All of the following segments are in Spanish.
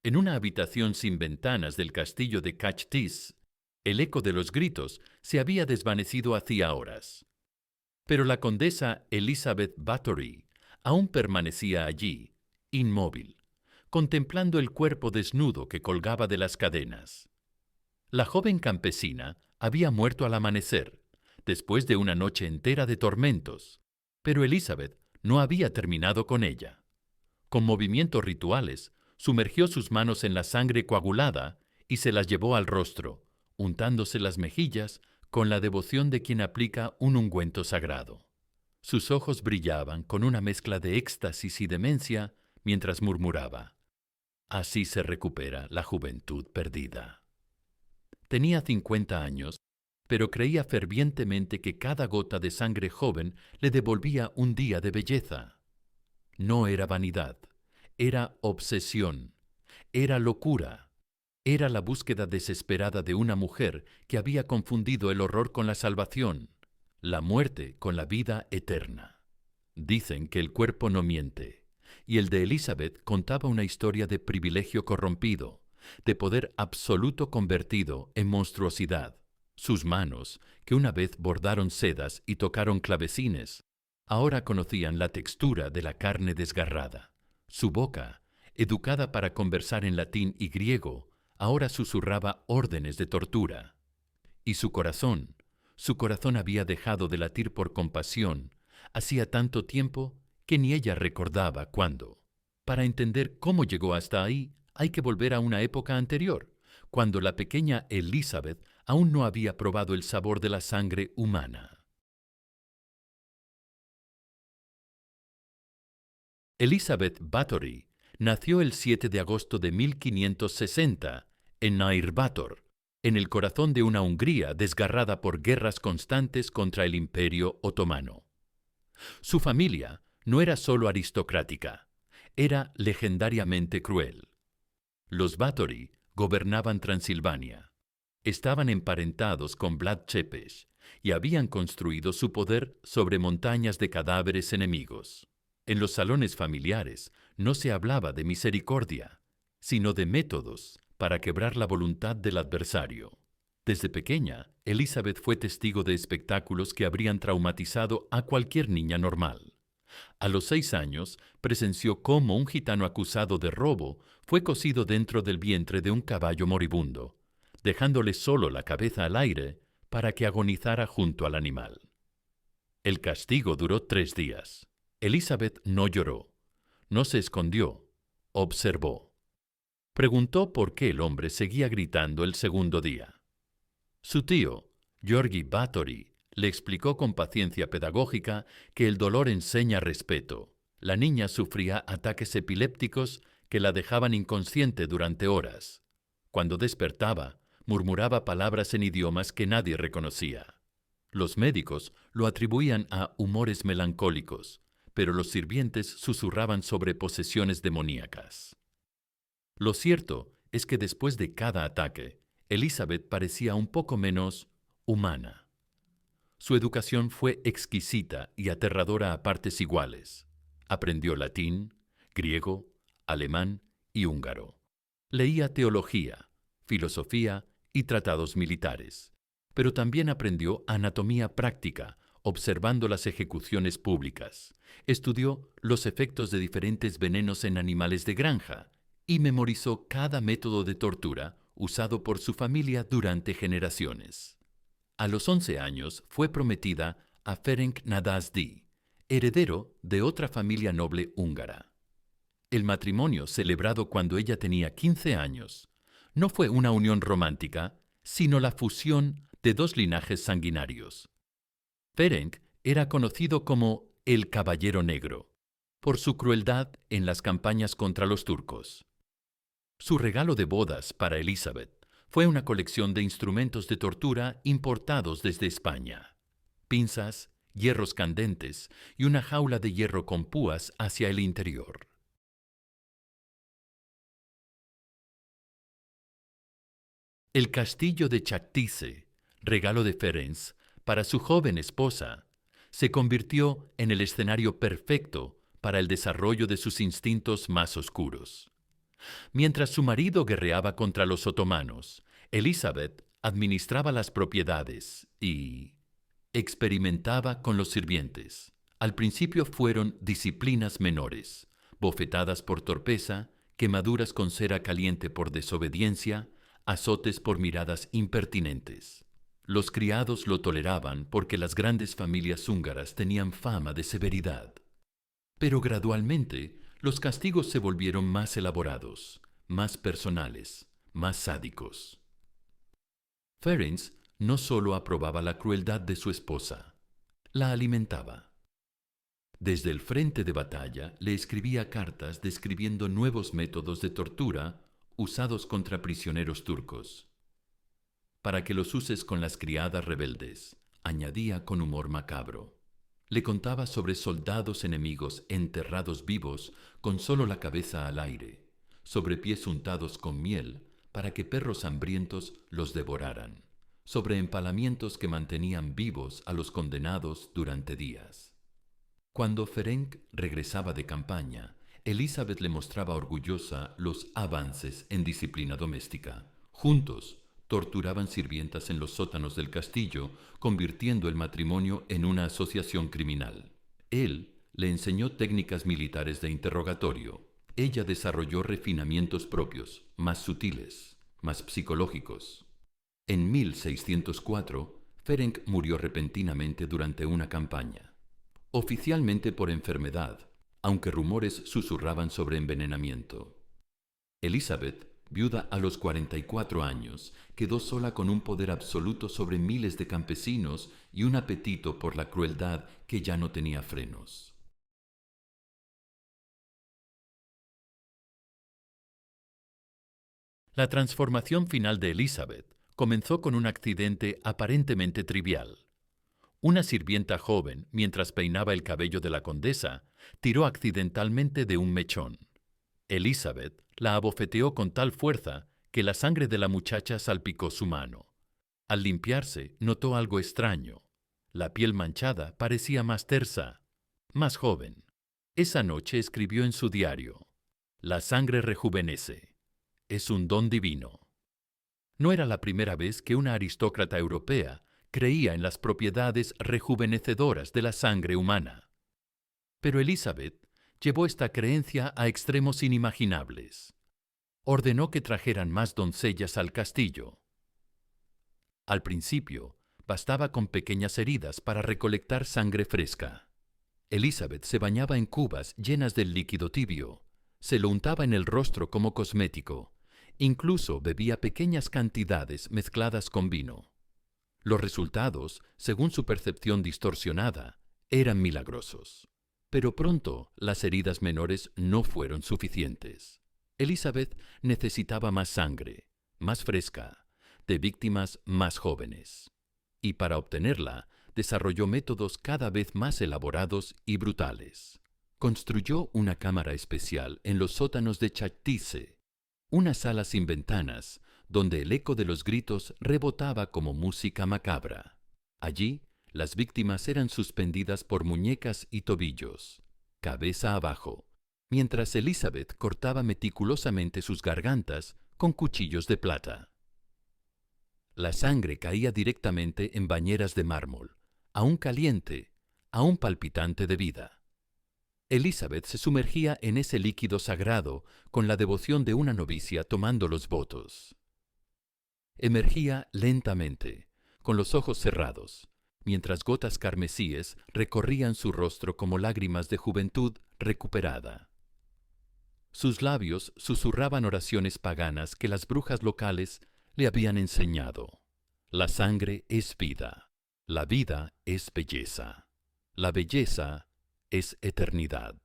En una habitación sin ventanas del castillo de Cachtis, el eco de los gritos se había desvanecido hacía horas. Pero la condesa Elizabeth Bathory aún permanecía allí, inmóvil, contemplando el cuerpo desnudo que colgaba de las cadenas. La joven campesina había muerto al amanecer, después de una noche entera de tormentos, pero Elizabeth no había terminado con ella. Con movimientos rituales, sumergió sus manos en la sangre coagulada y se las llevó al rostro, untándose las mejillas con la devoción de quien aplica un ungüento sagrado. Sus ojos brillaban con una mezcla de éxtasis y demencia mientras murmuraba: «Así se recupera la juventud perdida». Tenía 50 años, pero creía fervientemente que cada gota de sangre joven le devolvía un día de belleza. No era vanidad, era obsesión, era locura, era la búsqueda desesperada de una mujer que había confundido el horror con la salvación, la muerte con la vida eterna. Dicen que el cuerpo no miente, y el de Elizabeth contaba una historia de privilegio corrompido, de poder absoluto convertido en monstruosidad. Sus manos, que una vez bordaron sedas y tocaron clavecines, ahora conocían la textura de la carne desgarrada. Su boca, educada para conversar en latín y griego, ahora susurraba órdenes de tortura. Y su corazón había dejado de latir por compasión hacía tanto tiempo que ni ella recordaba cuándo. Para entender cómo llegó hasta ahí, hay que volver a una época anterior, cuando la pequeña Elizabeth aún no había probado el sabor de la sangre humana. Elizabeth Bathory nació el 7 de agosto de 1560 en Nairbator, en el corazón de una Hungría desgarrada por guerras constantes contra el Imperio Otomano. Su familia no era solo aristocrática, era legendariamente cruel. Los Báthory gobernaban Transilvania. Estaban emparentados con Vlad Tepes y habían construido su poder sobre montañas de cadáveres enemigos. En los salones familiares no se hablaba de misericordia, sino de métodos para quebrar la voluntad del adversario. Desde pequeña, Elizabeth fue testigo de espectáculos que habrían traumatizado a cualquier niña normal. A los 6 años, presenció cómo un gitano acusado de robo fue cosido dentro del vientre de un caballo moribundo, dejándole solo la cabeza al aire para que agonizara junto al animal. El castigo duró 3 días. Elizabeth no lloró, no se escondió, observó. Preguntó por qué el hombre seguía gritando el segundo día. Su tío, Georgi Bathory, le explicó con paciencia pedagógica que el dolor enseña respeto. La niña sufría ataques epilépticos que la dejaban inconsciente durante horas. Cuando despertaba, murmuraba palabras en idiomas que nadie reconocía. Los médicos lo atribuían a humores melancólicos, pero los sirvientes susurraban sobre posesiones demoníacas. Lo cierto es que después de cada ataque, Elizabeth parecía un poco menos humana. Su educación fue exquisita y aterradora a partes iguales. Aprendió latín, griego, alemán y húngaro. Leía teología, filosofía y tratados militares, pero también aprendió anatomía práctica, observando las ejecuciones públicas. Estudió los efectos de diferentes venenos en animales de granja y memorizó cada método de tortura usado por su familia durante generaciones. A los 11 años fue prometida a Ferenc Nadasdy, heredero de otra familia noble húngara. El matrimonio, celebrado cuando ella tenía 15 años, no fue una unión romántica, sino la fusión de 2 linajes sanguinarios. Ferenc era conocido como el Caballero Negro, por su crueldad en las campañas contra los turcos. Su regalo de bodas para Elizabeth fue una colección de instrumentos de tortura importados desde España: pinzas, hierros candentes y una jaula de hierro con púas hacia el interior. El castillo de Chaktice, regalo de Ferenc para su joven esposa, se convirtió en el escenario perfecto para el desarrollo de sus instintos más oscuros. Mientras su marido guerreaba contra los otomanos, Elizabeth administraba las propiedades y experimentaba con los sirvientes. Al principio fueron disciplinas menores, bofetadas por torpeza, quemaduras con cera caliente por desobediencia, azotes por miradas impertinentes. Los criados lo toleraban porque las grandes familias húngaras tenían fama de severidad. Pero gradualmente, los castigos se volvieron más elaborados, más personales, más sádicos. Ferenc no solo aprobaba la crueldad de su esposa, la alimentaba. Desde el frente de batalla le escribía cartas describiendo nuevos métodos de tortura usados contra prisioneros turcos. Para que los uses con las criadas rebeldes, añadía con humor macabro. Le contaba sobre soldados enemigos enterrados vivos con solo la cabeza al aire, sobre pies untados con miel para que perros hambrientos los devoraran, sobre empalamientos que mantenían vivos a los condenados durante días. Cuando Ferenc regresaba de campaña, Elizabeth le mostraba orgullosa los avances en disciplina doméstica. Juntos, torturaban sirvientas en los sótanos del castillo, convirtiendo el matrimonio en una asociación criminal. Él le enseñó técnicas militares de interrogatorio. Ella desarrolló refinamientos propios, más sutiles, más psicológicos. En 1604, Ferenc murió repentinamente durante una campaña. Oficialmente por enfermedad, aunque rumores susurraban sobre envenenamiento. Elizabeth, viuda a los 44 años, quedó sola con un poder absoluto sobre miles de campesinos y un apetito por la crueldad que ya no tenía frenos. La transformación final de Elizabeth comenzó con un accidente aparentemente trivial. Una sirvienta joven, mientras peinaba el cabello de la condesa, tiró accidentalmente de un mechón. Elizabeth la abofeteó con tal fuerza que la sangre de la muchacha salpicó su mano. Al limpiarse, notó algo extraño. La piel manchada parecía más tersa, más joven. Esa noche escribió en su diario: «La sangre rejuvenece. Es un don divino». No era la primera vez que una aristócrata europea creía en las propiedades rejuvenecedoras de la sangre humana. Pero Elizabeth llevó esta creencia a extremos inimaginables. Ordenó que trajeran más doncellas al castillo. Al principio, bastaba con pequeñas heridas para recolectar sangre fresca. Elizabeth se bañaba en cubas llenas del líquido tibio, se lo untaba en el rostro como cosmético, incluso bebía pequeñas cantidades mezcladas con vino. Los resultados, según su percepción distorsionada, eran milagrosos. Pero pronto las heridas menores no fueron suficientes. Elizabeth necesitaba más sangre, más fresca, de víctimas más jóvenes. Y para obtenerla, desarrolló métodos cada vez más elaborados y brutales. Construyó una cámara especial en los sótanos de Chátice, una sala sin ventanas, donde el eco de los gritos rebotaba como música macabra. Allí, las víctimas eran suspendidas por muñecas y tobillos, cabeza abajo, mientras Elizabeth cortaba meticulosamente sus gargantas con cuchillos de plata. La sangre caía directamente en bañeras de mármol, aún caliente, aún palpitante de vida. Elizabeth se sumergía en ese líquido sagrado con la devoción de una novicia tomando los votos. Emergía lentamente, con los ojos cerrados, mientras gotas carmesíes recorrían su rostro como lágrimas de juventud recuperada. Sus labios susurraban oraciones paganas que las brujas locales le habían enseñado. La sangre es vida, la vida es belleza, la belleza es eternidad.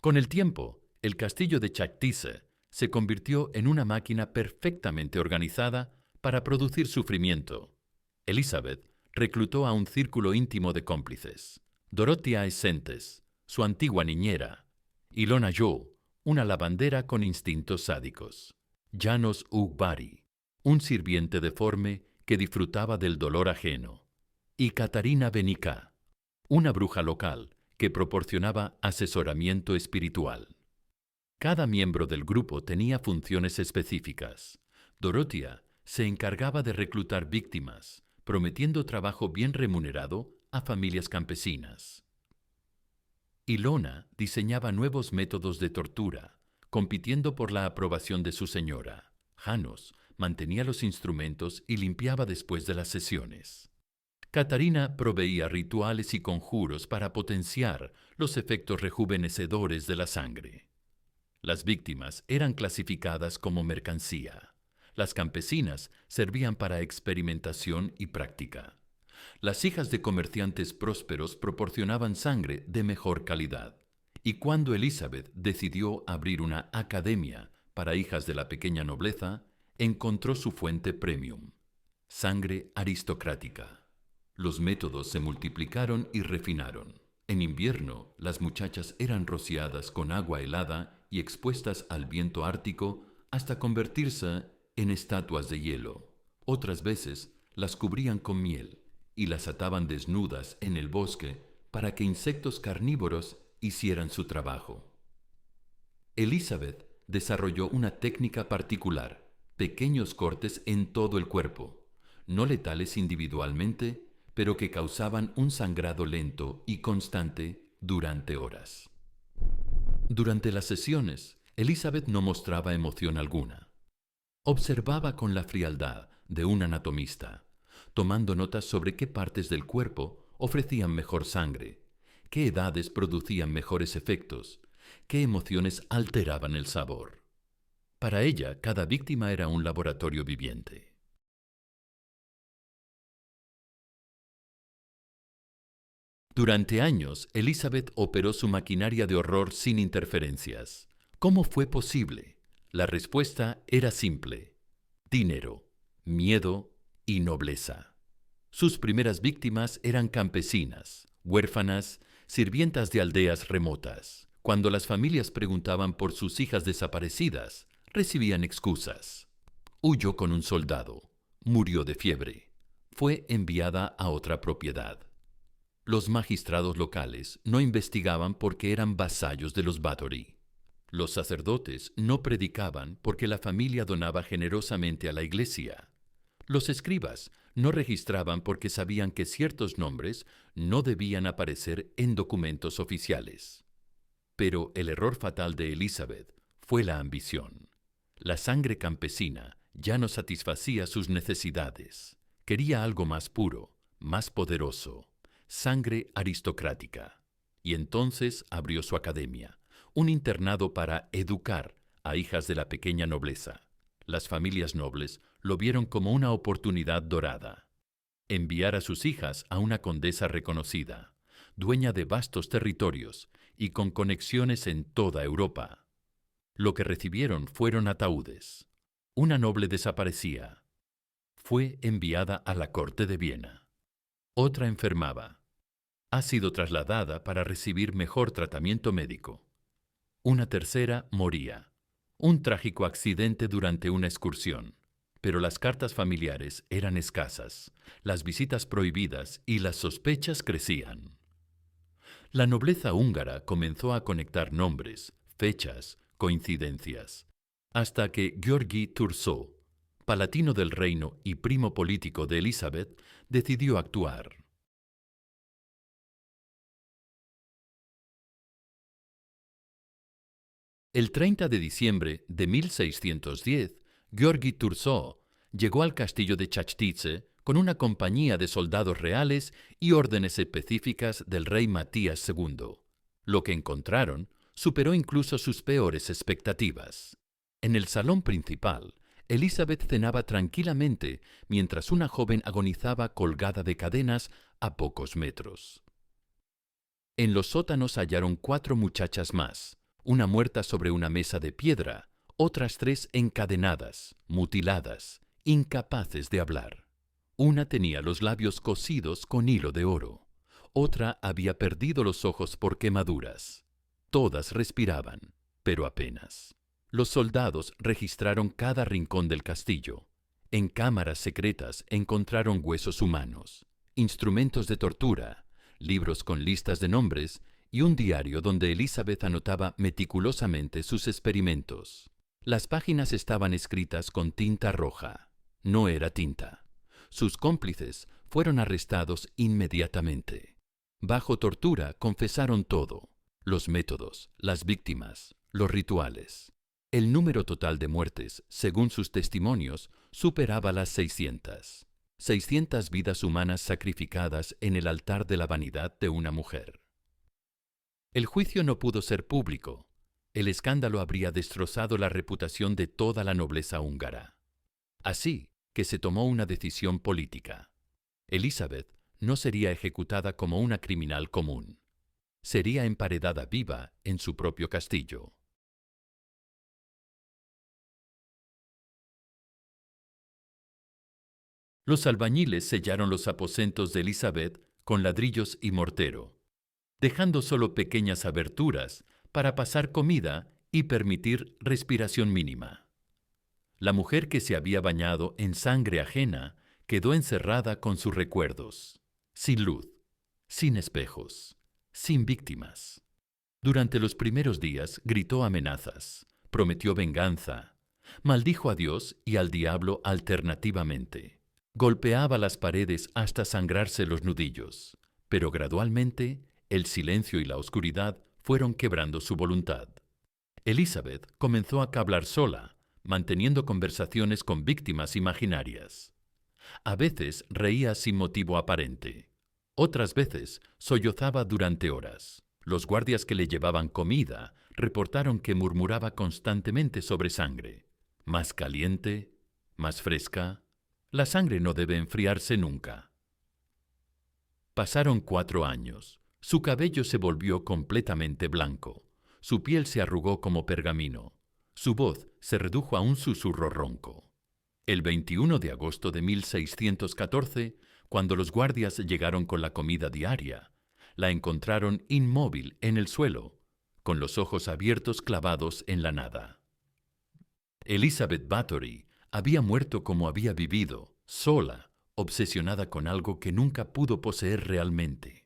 Con el tiempo, el castillo de Chátice se convirtió en una máquina perfectamente organizada para producir sufrimiento. Elizabeth reclutó a un círculo íntimo de cómplices: Dorothea Essentes, su antigua niñera; Ilona Jo, una lavandera con instintos sádicos; János Ugbari, un sirviente deforme que disfrutaba del dolor ajeno; y Katarina Venica, una bruja local que proporcionaba asesoramiento espiritual. Cada miembro del grupo tenía funciones específicas. Dorothea se encargaba de reclutar víctimas, prometiendo trabajo bien remunerado a familias campesinas. Ilona diseñaba nuevos métodos de tortura, compitiendo por la aprobación de su señora. Janos mantenía los instrumentos y limpiaba después de las sesiones. Catarina proveía rituales y conjuros para potenciar los efectos rejuvenecedores de la sangre. Las víctimas eran clasificadas como mercancía. Las campesinas servían para experimentación y práctica. Las hijas de comerciantes prósperos proporcionaban sangre de mejor calidad. Y cuando Elizabeth decidió abrir una academia para hijas de la pequeña nobleza, encontró su fuente premium: sangre aristocrática. Los métodos se multiplicaron y refinaron. En invierno, las muchachas eran rociadas con agua helada y expuestas al viento ártico hasta convertirse en estatuas de hielo. Otras veces las cubrían con miel y las ataban desnudas en el bosque para que insectos carnívoros hicieran su trabajo. Elizabeth desarrolló una técnica particular: pequeños cortes en todo el cuerpo, no letales individualmente, pero que causaban un sangrado lento y constante durante horas. Durante las sesiones, Elizabeth no mostraba emoción alguna. Observaba con la frialdad de un anatomista, tomando notas sobre qué partes del cuerpo ofrecían mejor sangre, qué edades producían mejores efectos, qué emociones alteraban el sabor. Para ella, cada víctima era un laboratorio viviente. Durante años, Elizabeth operó su maquinaria de horror sin interferencias. ¿Cómo fue posible? La respuesta era simple: dinero, miedo y nobleza. Sus primeras víctimas eran campesinas, huérfanas, sirvientas de aldeas remotas. Cuando las familias preguntaban por sus hijas desaparecidas, recibían excusas. Huyó con un soldado, murió de fiebre, fue enviada a otra propiedad. Los magistrados locales no investigaban porque eran vasallos de los Bathory. Los sacerdotes no predicaban porque la familia donaba generosamente a la iglesia. Los escribas no registraban porque sabían que ciertos nombres no debían aparecer en documentos oficiales. Pero el error fatal de Elizabeth fue la ambición. La sangre campesina ya no satisfacía sus necesidades. Quería algo más puro, más poderoso: sangre aristocrática. Y entonces abrió su academia, un internado para educar a hijas de la pequeña nobleza. Las familias nobles lo vieron como una oportunidad dorada. Enviar a sus hijas a una condesa reconocida, dueña de vastos territorios y con conexiones en toda Europa. Lo que recibieron fueron ataúdes. Una noble desaparecía. Fue enviada a la corte de Viena. Otra enfermaba. Ha sido trasladada para recibir mejor tratamiento médico. Una tercera moría. Un trágico accidente durante una excursión. Pero las cartas familiares eran escasas, las visitas prohibidas y las sospechas crecían. La nobleza húngara comenzó a conectar nombres, fechas, coincidencias, hasta que György Thurzó, palatino del reino y primo político de Elizabeth, decidió actuar. El 30 de diciembre de 1610, György Thurzó llegó al castillo de Chajtice con una compañía de soldados reales y órdenes específicas del rey Matías II. Lo que encontraron superó incluso sus peores expectativas. En el salón principal, Elizabeth cenaba tranquilamente mientras una joven agonizaba colgada de cadenas a pocos metros. En los sótanos hallaron 4 muchachas más, una muerta sobre una mesa de piedra, otras 3 encadenadas, mutiladas, incapaces de hablar. Una tenía los labios cosidos con hilo de oro, otra había perdido los ojos por quemaduras. Todas respiraban, pero apenas. Los soldados registraron cada rincón del castillo. En cámaras secretas encontraron huesos humanos, instrumentos de tortura, libros con listas de nombres y un diario donde Elizabeth anotaba meticulosamente sus experimentos. Las páginas estaban escritas con tinta roja. No era tinta. Sus cómplices fueron arrestados inmediatamente. Bajo tortura confesaron todo: los métodos, las víctimas, los rituales. El número total de muertes, según sus testimonios, superaba las 600. 600 vidas humanas sacrificadas en el altar de la vanidad de una mujer. El juicio no pudo ser público. El escándalo habría destrozado la reputación de toda la nobleza húngara. Así que se tomó una decisión política. Elizabeth no sería ejecutada como una criminal común. Sería emparedada viva en su propio castillo. Los albañiles sellaron los aposentos de Elizabeth con ladrillos y mortero, dejando solo pequeñas aberturas para pasar comida y permitir respiración mínima. La mujer que se había bañado en sangre ajena quedó encerrada con sus recuerdos, sin luz, sin espejos, sin víctimas. Durante los primeros días gritó amenazas, prometió venganza, maldijo a Dios y al diablo alternativamente. Golpeaba las paredes hasta sangrarse los nudillos, pero gradualmente el silencio y la oscuridad fueron quebrando su voluntad. Elizabeth comenzó a hablar sola, manteniendo conversaciones con víctimas imaginarias. A veces reía sin motivo aparente. Otras veces sollozaba durante horas. Los guardias que le llevaban comida reportaron que murmuraba constantemente sobre sangre. Más caliente, más fresca. La sangre no debe enfriarse nunca. Pasaron 4 años. Su cabello se volvió completamente blanco. Su piel se arrugó como pergamino. Su voz se redujo a un susurro ronco. El 21 de agosto de 1614, cuando los guardias llegaron con la comida diaria, la encontraron inmóvil en el suelo, con los ojos abiertos clavados en la nada. Elizabeth Bathory había muerto como había vivido, sola, obsesionada con algo que nunca pudo poseer realmente.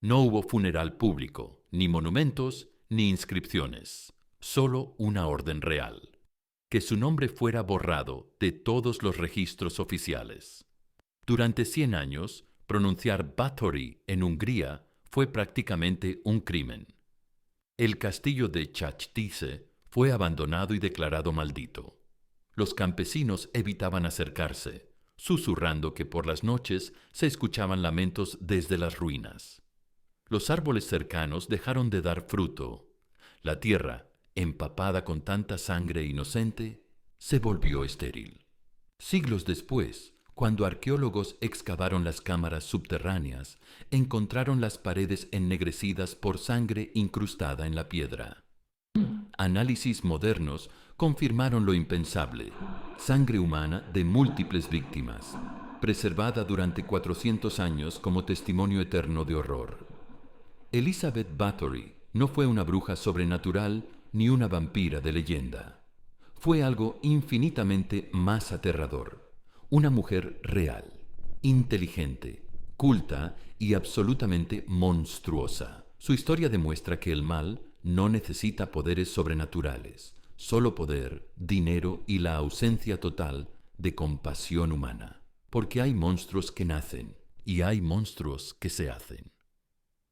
No hubo funeral público, ni monumentos, ni inscripciones, solo una orden real: que su nombre fuera borrado de todos los registros oficiales. Durante 100 años, pronunciar Bathory en Hungría fue prácticamente un crimen. El castillo de Chachtice fue abandonado y declarado maldito. Los campesinos evitaban acercarse, susurrando que por las noches se escuchaban lamentos desde las ruinas. Los árboles cercanos dejaron de dar fruto. La tierra, empapada con tanta sangre inocente, se volvió estéril. Siglos después, cuando arqueólogos excavaron las cámaras subterráneas, encontraron las paredes ennegrecidas por sangre incrustada en la piedra. Análisis modernos confirmaron lo impensable: sangre humana de múltiples víctimas, preservada durante 400 años como testimonio eterno de horror. Elizabeth Bathory no fue una bruja sobrenatural ni una vampira de leyenda. Fue algo infinitamente más aterrador: una mujer real, inteligente, culta y absolutamente monstruosa. Su historia demuestra que el mal no necesita poderes sobrenaturales, solo poder, dinero y la ausencia total de compasión humana. Porque hay monstruos que nacen y hay monstruos que se hacen.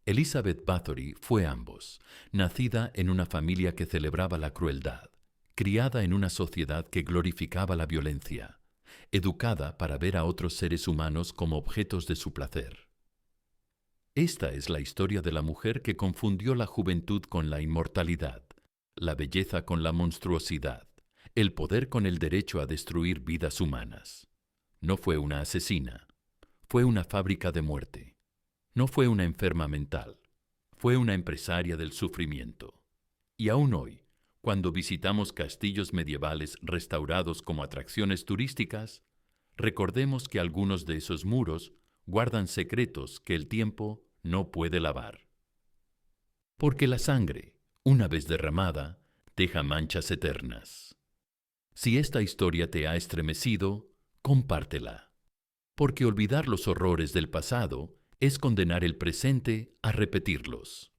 Elizabeth Bathory fue ambos, nacida en una familia que celebraba la crueldad, criada en una sociedad que glorificaba la violencia, educada para ver a otros seres humanos como objetos de su placer. Esta es la historia de la mujer que confundió la juventud con la inmortalidad, la belleza con la monstruosidad, el poder con el derecho a destruir vidas humanas. No fue una asesina, fue una fábrica de muerte. No fue una enferma mental, fue una empresaria del sufrimiento. Y aún hoy, cuando visitamos castillos medievales restaurados como atracciones turísticas, recordemos que algunos de esos muros guardan secretos que el tiempo no puede lavar. Porque la sangre, una vez derramada, deja manchas eternas. Si esta historia te ha estremecido, compártela. porque olvidar los horrores del pasado es condenar el presente a repetirlos.